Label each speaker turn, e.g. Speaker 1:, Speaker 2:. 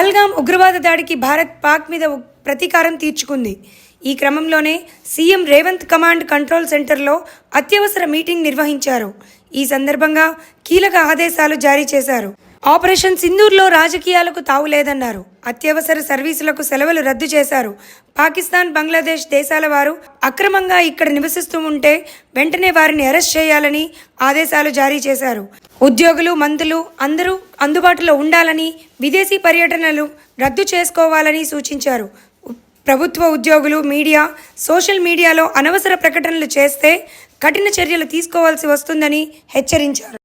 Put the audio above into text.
Speaker 1: పహల్గాం ఉగ్రవాద దాడికి భారత్ పాక్ మీద ప్రతీకారం తీర్చుకుంది. ఈ క్రమంలోనే సీఎం రేవంత్ కమాండ్ కంట్రోల్ సెంటర్లో అత్యవసర మీటింగ్ నిర్వహించారు. ఈ సందర్భంగా కీలక ఆదేశాలు జారీ చేశారు. ఆపరేషన్ సింధూర్లో రాజకీయాలకు తావులేదన్నారు. అత్యవసర సర్వీసులకు సెలవులు రద్దు చేశారు. పాకిస్తాన్, బంగ్లాదేశ్ దేశాల వారు అక్రమంగా ఇక్కడ నివసిస్తూ ఉంటే వెంటనే వారిని అరెస్ట్ చేయాలని ఆదేశాలు జారీ చేశారు. ఉద్యోగులు, మంత్రులు అందరూ అందుబాటులో ఉండాలని, విదేశీ పర్యటనలు రద్దు చేసుకోవాలని సూచించారు. ప్రభుత్వ ఉద్యోగులు, మీడియా, సోషల్ మీడియాలో అనవసర ప్రకటనలు చేస్తే కఠిన చర్యలు తీసుకోవాల్సి వస్తుందని హెచ్చరించారు.